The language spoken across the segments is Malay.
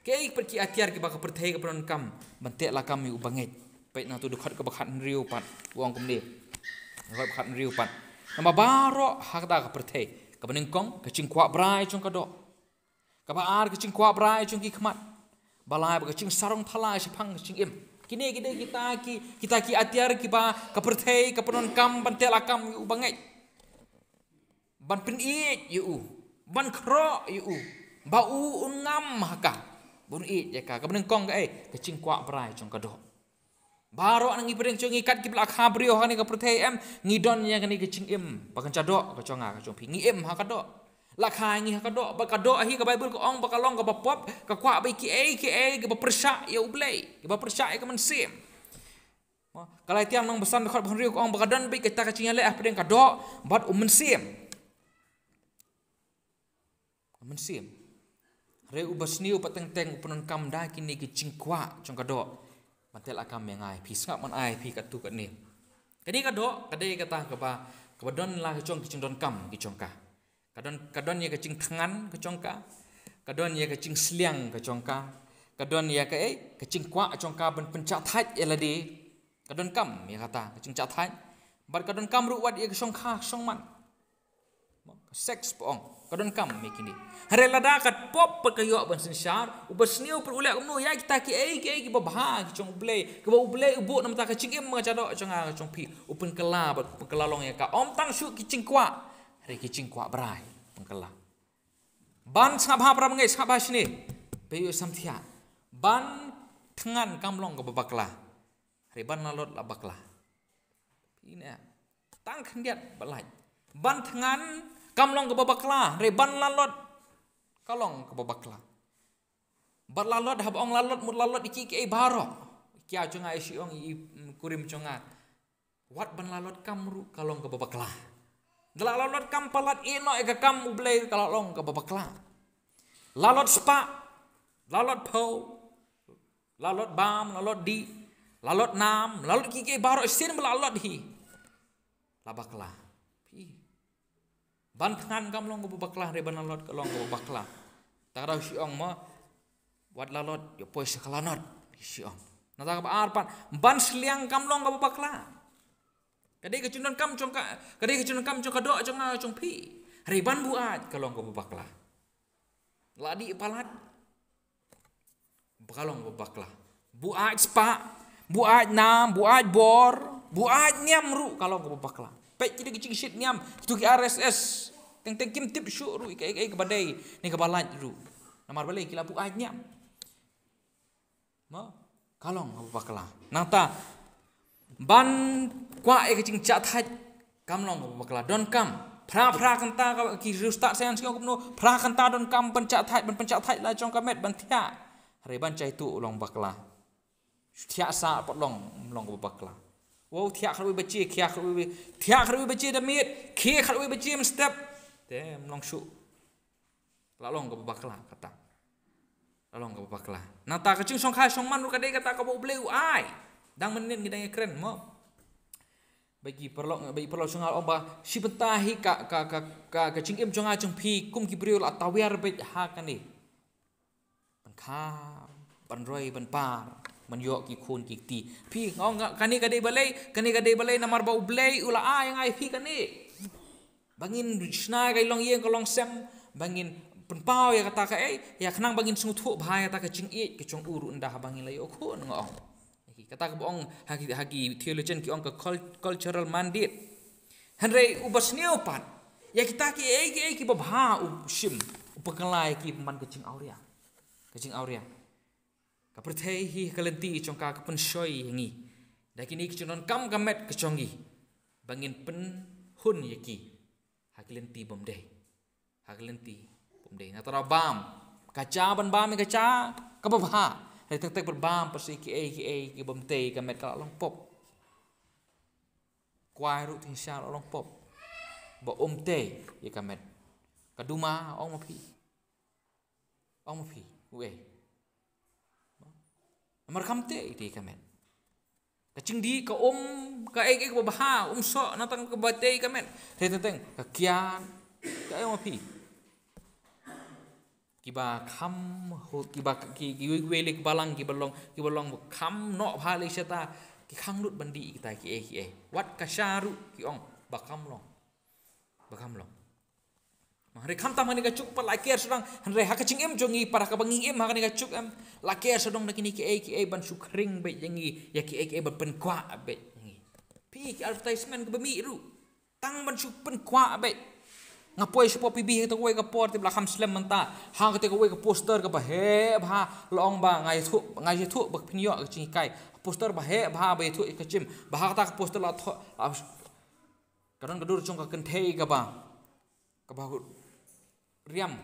Kei pergi atiar ke baka perthai ke peron kam bantek la kam yu banget. Baik na tu dekat ke bakat riu pat uang kum ni. Dekat bakat riu pat. Nama baro hak da ke perthai. Ke benengkong ke cingkwa brai cung kadok. Ke baar ke cingkwa brai cung ki khmat. Balai ke cing sarong thalai sepang ke cing im. Kini kita ki atiar ki ba ke perthai ke peron kam bantek la kam yu banget. Ban pen yu. Ban kro yu. Bau ungam haka. Bun ya ka kemudian kong ke cingkwa brai cung kadok. Baro nang ibreng cung ikat ki blak habrio hani ka perthai em ngidon yang kani ke cing im pakan cadok ka conga ka cung pi ngi em ha kadok. Lakha ngi ha kadok ba kadok hi ka bible ko ong ba kalong ka ba pop ka kwa ba ki ke ba persya ya ublei ke ba persya ya ka mensim. Kalau tiang nang besan dekat bahrio ko ong ba kadon ba kita ka cing le ah pedeng kadok bat mensim. Mensim. Re ubasniu pateng-teng upanon kam da kini ke cingkwa cung kadok. Mantel akam yang ai pi ngap man ai pi katu kat ni. Kadi kadok kadai kata ke ba don la ke cung ke cing don kam ke congka. Kadon ye ke cing tangan ke congka. Kadon ye ke cing seliang ke congka. Kadon ye ke cingkwa congka ben pencak thaj ye ladi. Kadon kam ye kata ke cing cak thaj. Bar kadon kam ruwat ye ke songkha songman. Seks poong. Kadon kam me kini. Hare lada kat pop perkayok ban sensar, ubasniu per ulek umno ya kita ki babha ki cong ublei, ke ba ublei ubuk nam ta ka cingim ma cadok cong cong pi, upen kela long ya ka om tang su ki cingkwa. Hare ki cingkwa brai pengkela. Ban sabha pra mengai sabha sini. Peyu samthia. Ban tengan kamlong ke babakla. Hare ban lalot la bakla. Ini tang kendiat balai. Ban tengan kamlong ke babakla, reban lalot kalong ke babakla. Bar lalot hab ong lalot mut lalot iki ke baro. Kia cunga isi ong i kurim cunga. Wat ban lalot kamru kalong ke babakla. Dala lalot kam palat ino eka kam ublei kalong ke babakla. Lalot spa, lalot po, lalot bam, lalot di, lalot nam, lalot iki ke baro isin belalot hi. Labakla. Ban tangan kam long ke babaklah reban lalot ke long ke babaklah. Tak ada si ong ma wat lalot yo poi sekalanot si ong. Nata ka arpan ban seliang kam long ke babaklah. Kadai ke cundon kam congka, kadai ke cundon kam congka dok cong pi. Reban buat ke long ke babaklah. Ladi palat kalong ke babaklah. Buat spa, buat nam, buat bor, buat niam ru kalong ke babaklah. Pek jadi kecil shit niam itu ke RSS teng kim tip syuru ke badai ni ke balat ru namar balai kila bu niam ma kalong apa bakla nata ban kwa kecing cak thaj kamlong apa bakla don kam pra kanta ki rustak sayang sikong kumno pra kanta don kam pencak thaj la jong kamet ban thia hare ban cai tu ulong bakla thia sa potlong long apa bakla. Wow, tiak kalau baca, tiak kalau baca damit, kalau baca mestep, deh melongsu, lalong ke babaklah kata, lalong ke babaklah. Nata kecing songkai songman lu kadai kata kau boleh uai, dang menin kita yang keren mau. Bagi perlu songal omba si bentahi ka kecing im jonga jong pi kum kibriul atau wiar bet ha kan ni, benkar, benroi benpar. Menyok ki khun ki ti pi ngong kani kadai balai namar bau blai ula yang ai pi kani bangin sna kai long yeng kolong sem bangin penpau ya kata ka ya kenang bangin sungtu bahaya kata ka cing ke cong uru ndah bangin lai khun ngong kata ka bong hagi theologian ki ong ka cultural mandate hanrei ubasniu pat ya kita ki babha sim upakalai ki man ka cing auria Kaperthai hi kalenti congka kapen shoy hingi. Dakini kecunon kam kamet kecongi. Bangin pen hun yaki. Hakalenti bomdei. Natara bam. Kaca ban bam kaca kababha. Hai tek berbam pasi ki bomdei kamet kalau long pop. Kuai ru tinsyar long pop. Ba omte ya kamet. Kaduma ong mapi. Uwe. Namar kamte di kamet. Kacing di ka ka babha sok natang ka batei kamet. Teng ka kian ka mapi. kiba kham kiba ki wele balang kibalong kham no phale seta ki khang lut bandi kita ki wat kasharu ki ong bakam long Hari kam tamani ka cuk pa laker sedang hari hakacing em jongi para ka bangi em hakani ka cuk em laker sedang nakini ki ban sukring be jengi ya ki ban pen kwa be jengi pi advertisement ka bami ru tang ban suk pen kwa be ngapoi sepo pibi to we ka por ti blakam slam manta hang ka we ka poster ka ba he bha long ba ngai thu bak pinyo ka cing kai poster ba he bha be thu ka chim ba ta ka poster la tho karon ka dur chung ka kenthei ka ba riam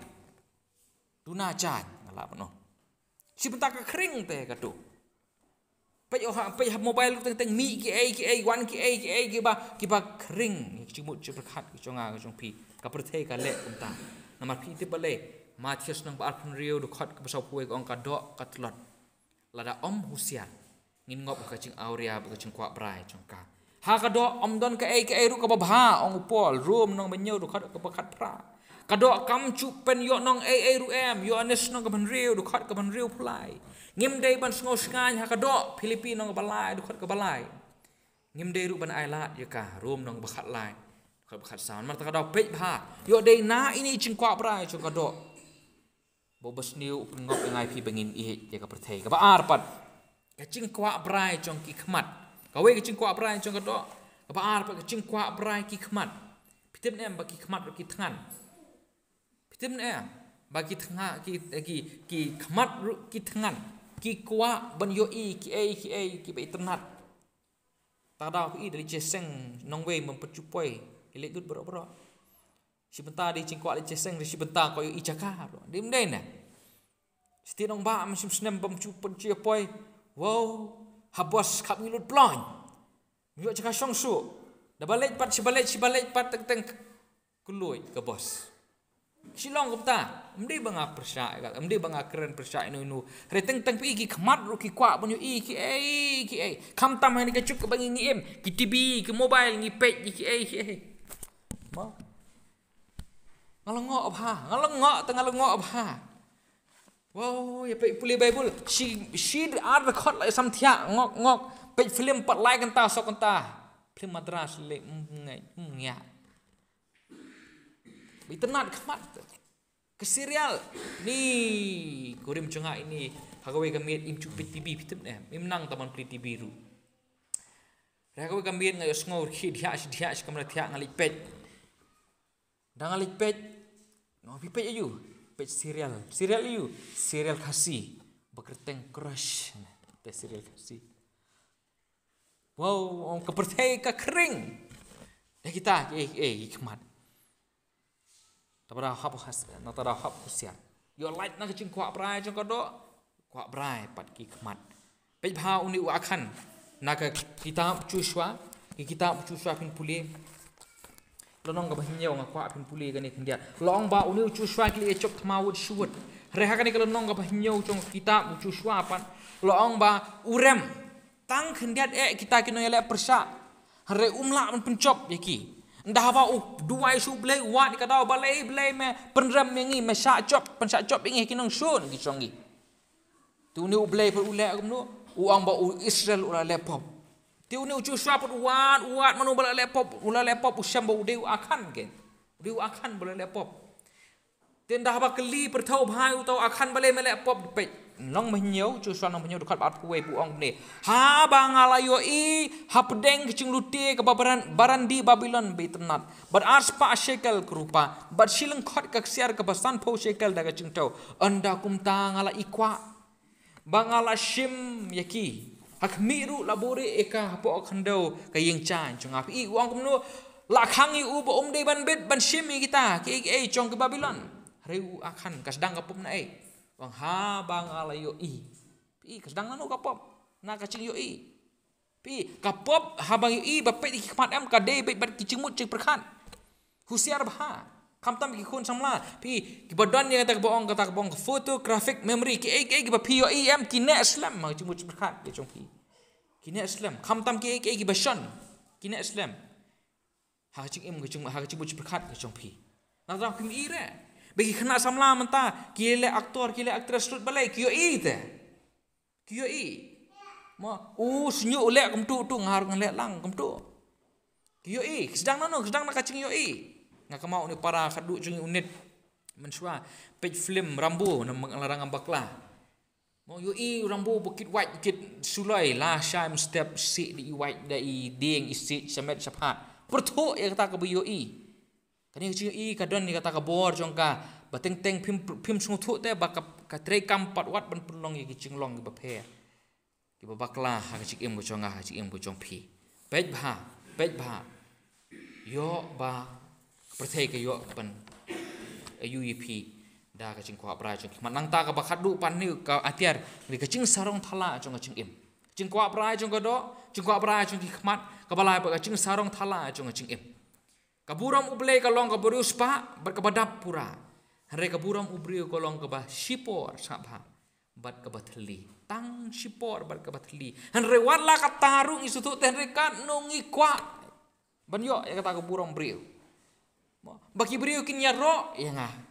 tuna chan ngala pano si bentak ka kring te ka tu pe mobile teng mi ki wan ki ba kring chi mu chi prakhat ki chonga ka chong pi ka prthei ka le umta namar pi te bale mathias nang ba arpun rio du khat ka basau puai ong ka do ka tlot lada om husian ngin ngop ka ching auria ka ching kwa brai chong ka ha ka do om don ka ru ka ba bha ong pol room nong benyo du khat ka ba khat pra kadok kam chu pen yo nong ru em yo anes nong ka ban riu du khat ka ban riu phlai ngim dei ban sngo sngai ha kadok Philippine nong balai du khat ka balai ngim dei ru ban ai la ya ka room nong ba khat lai khat ba khat san mar ta kadok pe bha yo dei na ini ching kwa prai chu kadok bo bas niu pun ngop ngai phi bangin ya ka prthei ka ba ar pat ka ching kwa prai chong ki khmat ka we ka ching kwa prai chong kadok ka ba ar pat ka ching kwa prai ki khmat pitep nem ba ki khmat ru ki thangan Tim bagi tengah ki khmat ki thangan ki kwa ban yo ki be ternat ta da ki dari jeseng nong we mempecupoi ile dut bro si bentar di cingkwa le jeseng si bentar ko i jaka dim den na sti nong ba sim snem bam cupen ciapoi wow habos khap ngilut plon yo jaka songsu da balik pat si balik pat teng kuloi ke bos Silong kumta, mdi banga persya, mdi banga keren persya inu. Reteng teng pi ki khmat ru ki kwa bunyu ki kham tam ni ka chuk bangi ngi em ki TV ki mobile ngi pej ki Mau. Ngalongo abha. Wow, ya pej puli Bible. She ar record like sam thia ngok pej film pat like kan ta sok kan ta. Film madras le ngai Iternat khmat ke serial ni kurim chunga ini hagawe kami im chupit TV pitem ne imnang taman pri TV ru hagawe kami ngai sngo dia kamera thia ngalik pet dangalik pet no pipet ayu pet serial ayu serial kasih bekerteng crush pet serial kasih wow kepercayaan ka kering dah kita khmat Tabara hap has na tara hap husian yo light na kaching kwa brai jong kado kwa brai pat ki khmat pe bha uni u akhan na ka kitab Joshua pin puli lonong ka bahinyau nga kwa pin puli gani khindia long ba uni Joshua kli chok thmawut shuwat reha kani ka lonong ka bahinyau jong kitab Joshua pan long ba urem tang khindiat kita kino yale persa hare umla man pencop yaki Ndah apa dua isu belai wat ka daw balai me penram mengi me sak cop ingi kinong sun ki chongi tu ni belai per ulek kumno uang ba Israel ula laptop tu ni Joshua per wat manu bala laptop usam ba udeu akan bala laptop ten dah ba keli per thau bhai u tau akan balai me laptop pe nong menyau Joshua nong menyau dekat bat kuwe buang ni ha bangalayo ha pedeng kicing luti ke baran di Babylon beternat but ars pa shekel kerupa but sileng khot ka siar ke basan po shekel daga cingtau anda kumta ngala ikwa bangala shim yaki hak miru labore eka po khandau ka yeng chan chungap uang kumno la khangi u ba de ban bet ban shim kita ke chong ke Babylon reu akan kasdang kapum na Bang ha bang ala yo pi kasdang nanu kapop na kacing yo pi kapop ha bang yo bapet ki khmat am ka de bet bat ki cingmut cing perkhan husiar bha kam tam ki khun samla pi ki badon ye kata boong photographic memory ki ba pi yo am ki ne islam ma cingmut cing perkhan ki chong pi ki ne islam kam tam ki basan ki ne islam ha cing em ki cing ha cingmut cing perkhan ki chong pi na ra kim ire Bagi kena samla mentah, kile aktor, kile aktris rut balai kio te. Kio Mo senyu lek kem tu ngar ngelek lang kem tu. Kio sedang nak kacing yo Ngak mau ni para kaduk jungi unit mensua page film rambu na larangan bakla. Mo yo rambu bukit white bukit sulai la sham step si di white dai ding isi samet sapha. Pertu ya kata ke yo Kani kecil kadon ni kata kabor jongka bateng-teng pim sungutu te bakap katre kampat wat ban penlong ye kicing long ki bape. Ki babakla ha kicik im go jonga ha kicik im go jong pi. Pej bha. Yo ba perthai ke yo ban UEP da kicing kwa pra jong manang ta ka bakhadu pan ni ka atiar ni kicing sarong thala jong kicing im. Kicing kwa pra jong godo, kicing kwa pra jong ki khmat ka balai ba kicing sarong thala jong kicing im. Kaburam ublei kalong kaburius pa berkebadap pura. Hari kaburam ubriu kalong kebah sipor sabha bat kebathli. Tang sipor bat kebathli. Hari warla katarung isutu tenri kat nungi kwa. Banyo ya kata kaburam briu. Baki briu kinyaro ya ngah.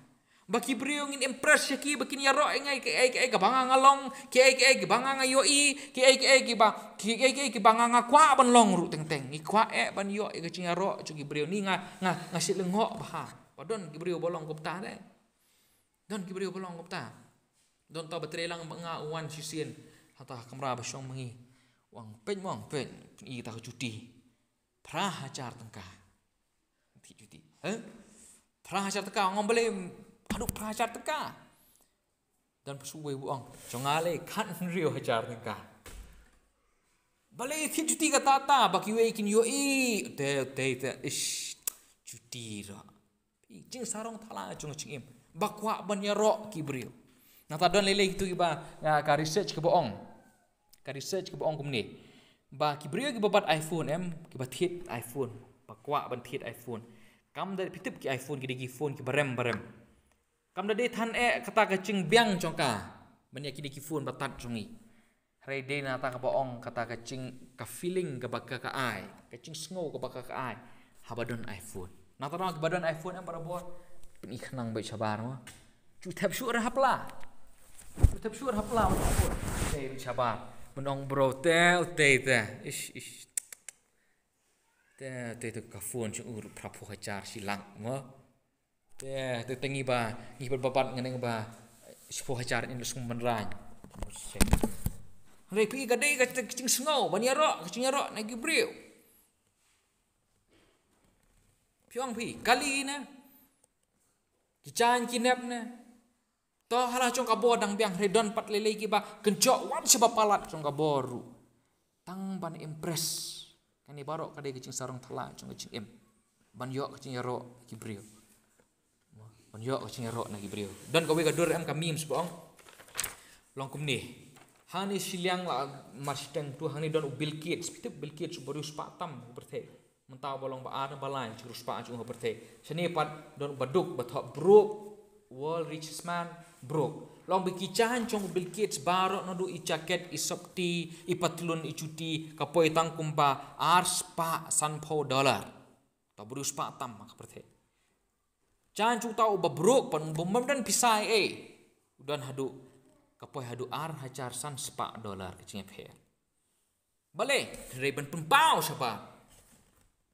Baki briu ngin impress yaki baki nyaro ngai ke banga ngalong ke banga ngayoi ke banga ngakwa ban long ru teng ni kwa ban yo ke nyaro cugi briu ni ngasit lengok bah padon ki briu bolong kopta de don ki briu bolong kopta don ta batre lang nga uan sisien hata kamera basong mengi wang pej i ta cuti pra hajar tengka cuti pra hajar tengka ngom boleh Aduh prajar teka dan pesuwe buang jongale kan rio hajar teka balai thi cuti kata ta baki we kin yo te ish cuti ra jing sarong thala jong chingim bakwa ban ya ro ki brio na ta don lele gitu ba ka research ke boong kumni ba ki brio ki babat iPhone ki bathit iPhone bakwa ban thit iPhone kam da pitip ki iPhone ki digi phone ki barem Kam da de than kata kacing biang jongka banyak ki phone batat jongi hari de na ta ka boong kata kacing ka feeling ka baka ka ai kacing sngo ka baka ka ai habadon iPhone na ta ka badon iPhone am barabor peni khnang bai sabar ma chu thap sur hapla te sabar menong bro te ish te ka phone chu ur prapu hajar silang mo te tengi ba ni berbabat ngeneng ba 10 hajar in sung menrang hari pi gadai ka kicing sngau banyaro kicing ro na gibriu piong pi kali na kican kinep na to hala chong kabor dang biang redon pat lele ki ba kencok wan sebab palat chong kaboru tang ban impress kani barok kadai kicing sarong thala chong kicing em banyo kicing ro gibriu Banyo kacing erok nagi beliau. Dan kau begadur kami sebong long kumni. Hani siliang la marsteng tu hani don Bill Gates. Bill Gates baru sepatam berteh. Mentau bolong ba ada balai cikru sepa cikru berteh. Seni pat don baduk batok broke. World richest man broke. Long bikicahan cong Bill Gates barok nodu i jaket i sopti i patlun i cuti kapoi tangkum ba $1 dollar. Ta baru sepatam mak berteh. Jangan cu tahu babruk pan bomam dan pisai udan hadu kapoi hadu hajar $1 kecingnya per bale reben pempau siapa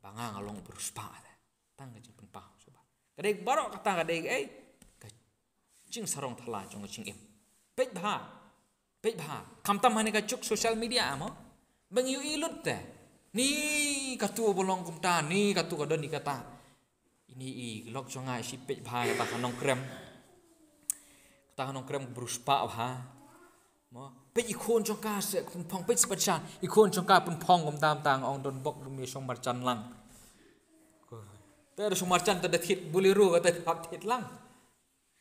banga ngalong beruspa tang kecing pempau siapa kadai barok kata kadai kecing sarong thala jong kecing pej bha kam tam hane kacuk social media mo bengiu ilut teh ni katu bolong kumta ni katu kadon ni kata ini lok jongai si pej bha kata kanong krem beruspa bha mo pej ikon jongka se pong pej sepachan ikon jongka pun pong kom tam tang ong don bok bumi song marchan lang ter song marchan ta thit buliru kata thit lang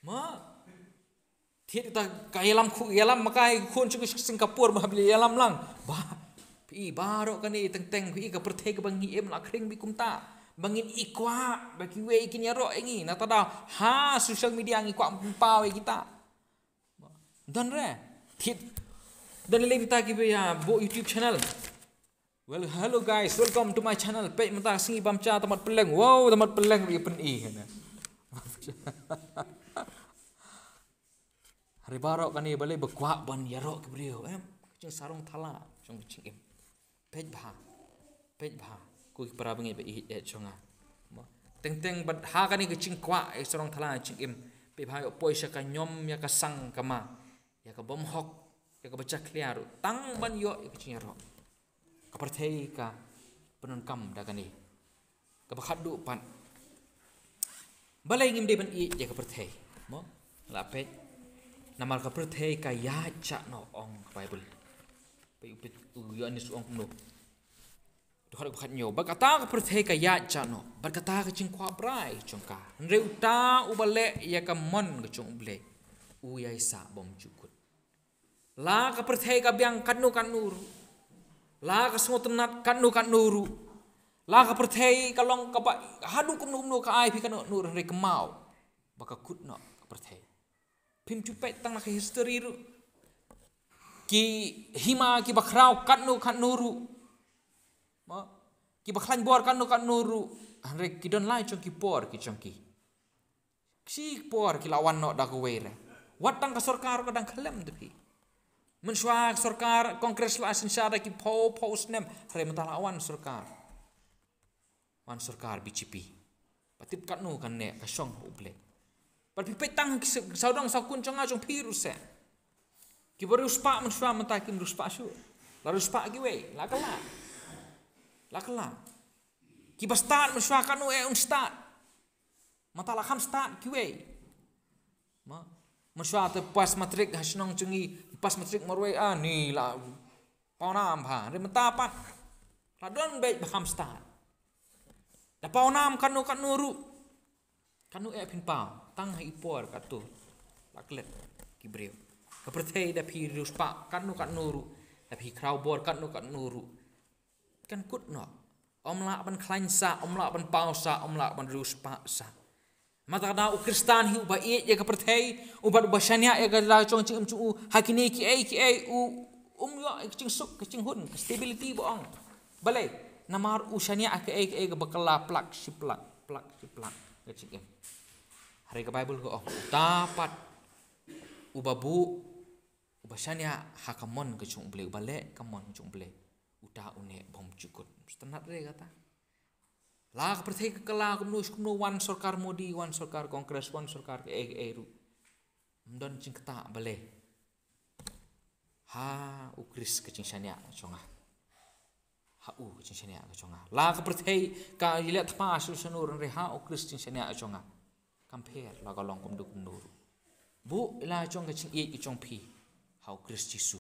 mo thit ta kayalam khu yalam makai ikon chung Singapore ma beli yalam lang ba pi baro kani teng pi ka perthai ka bangi em la khring bi kumta bangin ikwa bagi we ikin yaro engi na tada ha social media ngi kwa mpawe kita dan re thit dan le kita ki ya bo YouTube channel well hello guys welcome to my channel pe mata singi bamcha tamat peleng wow tamat peleng ri pen i kana hari barok kan ni balai berkuat ban yarok kebriu kecing sarung thala cong kecing pej bah ku para bengi be conga teng bat ha kan ni kecing kwa sarung thala cing pe bah yo poisa ka nyom ya ka sang kama ya ka bom hok ya ka baca kliar tang ban yo kecing yarok ka perthei ka penon kam da kan ni ka bakhadu pan balai ngim de ban i ya ka perthei mo la pej namal ka perthei ka ya cha no ong Bible pe upit u yo ni suong no to har bakhat nyo bakata ka perthei ka ya cha no bakata ka ching kwa brai chongka re uta ubale ya ka mon ka chong ble u yai sa bom chukut la ka perthei ka biang kanu kanuru la ka smotenat kanu kanuru la ka perthei ka long ka ba hadu kum no ka ai pi kanu nur re kemau baka kut no ka perthei pim cupet tang nak history ru ki hima ki bakrau kanu kanuru ma ki baklan bor kanu kanuru hanre ki don lai chong ki por ki chong ki si por ki lawan no da ko were watang ka sarkar ka dang khalem depi menswa sarkar kongres la asin syada ki post nem re mentala awan sarkar wan sarkar BJP patip kanu kan ne ka song uble But pipet tang saudang sakun chonga chong virus se. Ki baru spa menswa mentakin ruspa su. Lalu spa ki we, la kala. Ki bastat menswa kanu start. Mata la kham start ki we. Ma menswa te pas matrik hasnong chungi pas matrik marwe ni la paunam pha re menta pat. La don be kham start. Da paunam kanu ru. Kanu pin pau. Tang hai por katu laklet kibreu ka perthei da phi ruspa kanu ru da phi krau bor kanu ru kan kut no omla ban khlain sa omla ban pau sa omla ban ruspa sa mata da u kristan hi ba e ka perthei u ba bashania e ga la chong chim chu hakini ki ai u yo ching suk ching hun stability boong balai namar u shania ke ai ga bakala plak siplak ga ching hari ke Bible ko tapat ubabu ubasanya hakamon ke chung ble ubale kamon chung ble uta une bom cukut stenat re kata la ka perthei ka kala kumno wan sarkar modi wan sarkar kongres wan sarkar ke ru mdon ching kata bale ha ukris ke ching shania chonga ha u ching shania ke chonga la ka perthei ka ile thpa su sunur re ha ukris ching shania chonga compare la ka long kum du kum nur bu la chong ka ching e ki chong phi how Christ Jesus